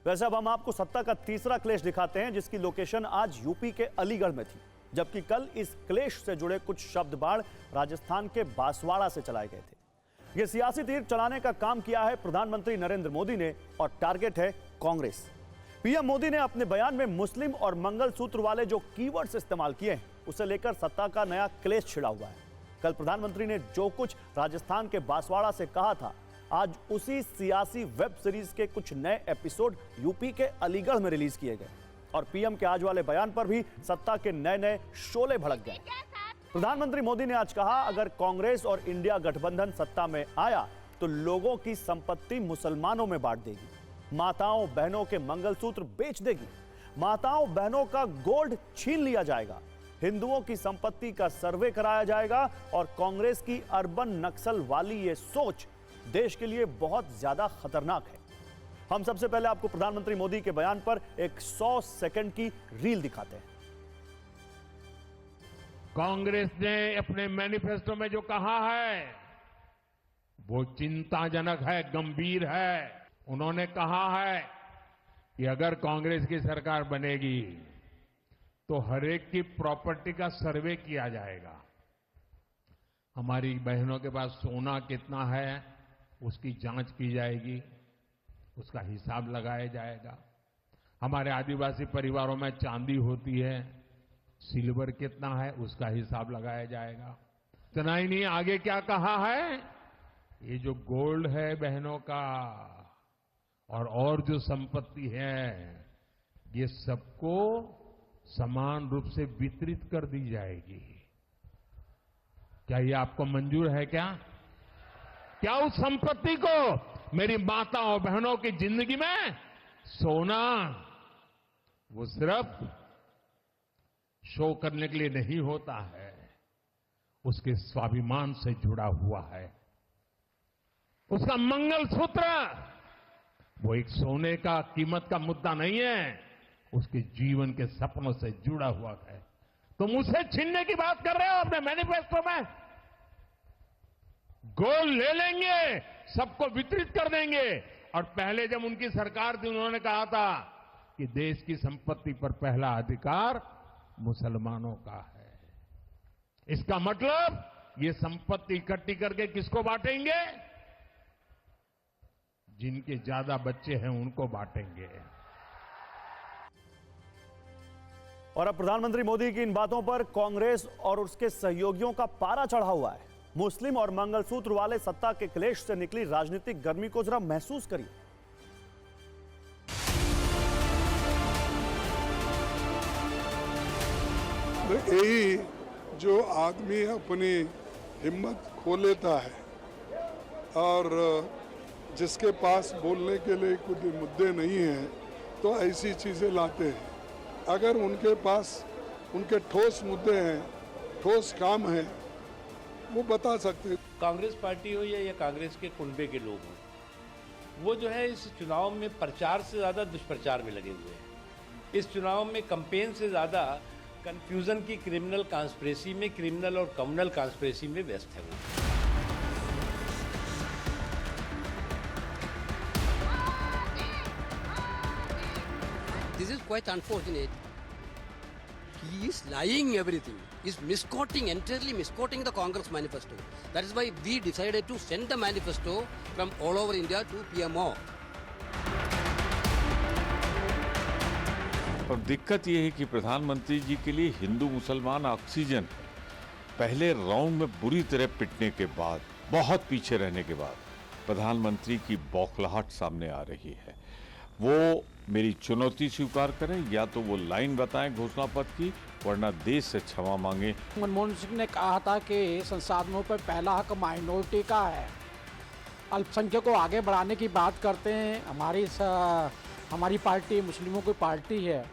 वैसे अब हम आपको सत्ता का तीसरा क्लेश दिखाते हैं, जिसकी लोकेशन आज यूपी के अलीगढ़ में थी, जबकि कल इस क्लेश से जुड़े कुछ शब्द बाढ़ राजस्थान के बांसवाड़ा से चलाए गए थे। यह सियासी तीर चलाने का काम किया है प्रधानमंत्री नरेंद्र मोदी ने और टारगेट है कांग्रेस। पीएम मोदी ने अपने बयान में मुस्लिम और मंगलसूत्र वाले जो कीवर्ड्स इस्तेमाल किए हैं, उसे लेकर सत्ता का नया क्लेश छिड़ा हुआ है। कल प्रधानमंत्री ने जो कुछ राजस्थान के बांसवाड़ा से कहा था, आज उसी सियासी वेब सीरीज के कुछ नए एपिसोड यूपी के अलीगढ़ में रिलीज किए गए और पीएम के आज वाले बयान पर भी सत्ता के नए नए शोले भड़क गए। प्रधानमंत्री मोदी ने आज कहा, अगर कांग्रेस और इंडिया गठबंधन सत्ता में आया तो लोगों की संपत्ति मुसलमानों में बांट देगी, माताओं बहनों के मंगलसूत्र बेच देगी, माताओं बहनों का गोल्ड छीन लिया जाएगा, हिंदुओं की संपत्ति का सर्वे कराया जाएगा और कांग्रेस की अर्बन नक्सल वाली ये सोच देश के लिए बहुत ज्यादा खतरनाक है। हम सबसे पहले आपको प्रधानमंत्री मोदी के बयान पर एक 100 सेकंड की रील दिखाते हैं। कांग्रेस ने अपने मैनिफेस्टो में जो कहा है वो चिंताजनक है, गंभीर है। उन्होंने कहा है कि अगर कांग्रेस की सरकार बनेगी तो हर एक की प्रॉपर्टी का सर्वे किया जाएगा, हमारी बहनों के पास सोना कितना है उसकी जांच की जाएगी, उसका हिसाब लगाया जाएगा, हमारे आदिवासी परिवारों में चांदी होती है, सिल्वर कितना है उसका हिसाब लगाया जाएगा। इतना ही नहीं, आगे क्या कहा है, ये जो गोल्ड है बहनों का और जो संपत्ति है ये सबको समान रूप से वितरित कर दी जाएगी। क्या ये आपको मंजूर है? क्या उस संपत्ति को मेरी माताओं बहनों की जिंदगी में सोना वो सिर्फ शो करने के लिए नहीं होता है, उसके स्वाभिमान से जुड़ा हुआ है। उसका मंगलसूत्र वो एक सोने का कीमत का मुद्दा नहीं है, उसके जीवन के सपनों से जुड़ा हुआ है। तुम उसे छीनने की बात कर रहे हो अपने मैनिफेस्टो में। गोल्ड ले लेंगे, सबको वितरित कर देंगे। और पहले जब उनकी सरकार थी उन्होंने कहा था कि देश की संपत्ति पर पहला अधिकार मुसलमानों का है। इसका मतलब ये संपत्ति इकट्ठी करके किसको बांटेंगे? जिनके ज्यादा बच्चे हैं उनको बांटेंगे। और अब प्रधानमंत्री मोदी की इन बातों पर कांग्रेस और उसके सहयोगियों का पारा चढ़ा हुआ है। मुस्लिम और मंगलसूत्र वाले सत्ता के क्लेश से निकली राजनीतिक गर्मी को जरा महसूस करिए। यही जो आदमी अपनी हिम्मत खो लेता है और जिसके पास बोलने के लिए कुछ मुद्दे नहीं हैं तो ऐसी चीजें लाते हैं। अगर उनके पास उनके ठोस मुद्दे हैं, ठोस काम है, वो बता सकते हैं। कांग्रेस पार्टी हो या कांग्रेस के कुनबे के लोग हों, वो जो है इस चुनाव में प्रचार से ज़्यादा दुष्प्रचार में लगे हुए हैं। इस चुनाव में कैंपेन से ज़्यादा कंफ्यूजन की क्रिमिनल कॉन्स्पिरेसी में, क्रिमिनल और कम्युनल कॉन्स्पिरेसी में व्यस्त है वो। This is quite unfortunate. He is lying everything. He is misquoting, entirely misquoting the Congress manifesto. That is why we decided to send the manifesto from all over India to PMO. और दिक्कत यह है कि प्रधानमंत्री जी के लिए हिंदू मुसलमान oxygen है। पहले राउंड में बुरी तरह पिटने के बाद, बहुत पीछे रहने के बाद प्रधानमंत्री की बौखलाहट सामने आ रही है। वो मेरी चुनौती स्वीकार करें या तो वो लाइन बताएं घोषणा पत्र की, वरना देश से क्षमा मांगे। मनमोहन सिंह ने कहा था कि संसाधनों पर पहला हक माइनॉरिटी का है। अल्पसंख्यक को आगे बढ़ाने की बात करते हैं। हमारी पार्टी मुस्लिमों की पार्टी है।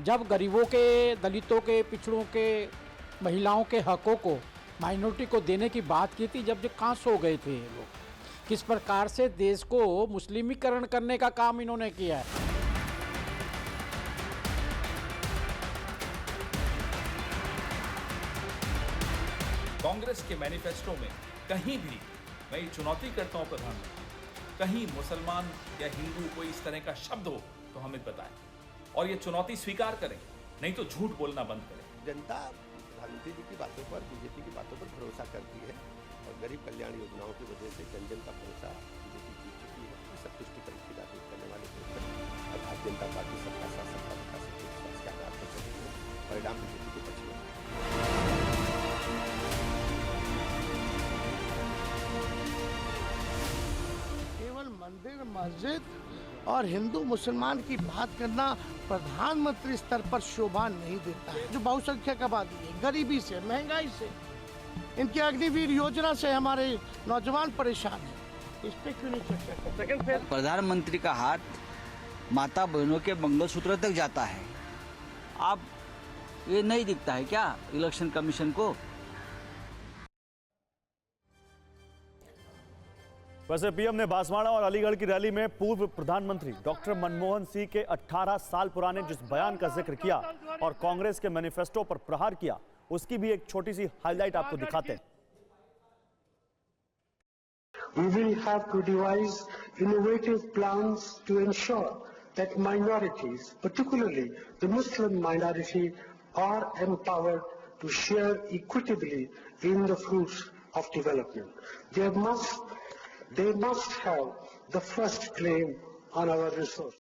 जब गरीबों के, दलितों के, पिछड़ों के, महिलाओं के हकों को माइनॉरिटी को देने की बात की थी, जब कहाँ सो गए थे ये लोग। किस प्रकार से देश को मुस्लिमीकरण करने का काम इन्होंने किया है। कांग्रेस के मैनिफेस्टो में कहीं भी, मैं चुनौती करता हूं प्रधानमंत्री, कहीं मुसलमान या हिंदू कोई इस तरह का शब्द हो तो हमें बताएं और ये चुनौती स्वीकार करें, नहीं तो झूठ बोलना बंद करें। जनता प्रधानमंत्री जी की बातों पर, बीजेपी की बातों पर भरोसा करती है और गरीब कल्याण योजनाओं की वजह से जन का भरोसा बीजेपी जीत चुकी है। संतुष्टि परीक्षा राजनीति करने वाले और भारतीय जनता पार्टी सबका साथ सबका विकास के विश्वास के आधार पर चली है। परिणाम बीजेपी के पक्ष में। केवल मंदिर, मस्जिद और हिंदू मुसलमान की बात करना प्रधानमंत्री स्तर पर शोभा नहीं देता है। जो बहुसंख्यक आबादी है, गरीबी से, महंगाई से, इनकी अग्निवीर योजना से हमारे नौजवान परेशान हैं। इस पे क्यों नहीं चर्चा करते? प्रधानमंत्री का हाथ माता बहनों के मंगलसूत्र तक जाता है। अब ये नहीं दिखता है क्या इलेक्शन कमीशन को? वैसे पीएम ने बांसवाड़ा और अलीगढ़ की रैली में पूर्व प्रधानमंत्री डॉक्टर मनमोहन सिंह के 18 साल पुराने जिस बयान का जिक्र किया और कांग्रेस के मैनिफेस्टो पर प्रहार किया, उसकी भी एक छोटी सी हाईलाइट आपको दिखाते हैं। We will have to devise innovative plans to ensure that minorities, particularly the Muslim minority, are empowered to share equitably in the fruits of development. They must have the first claim on our resource.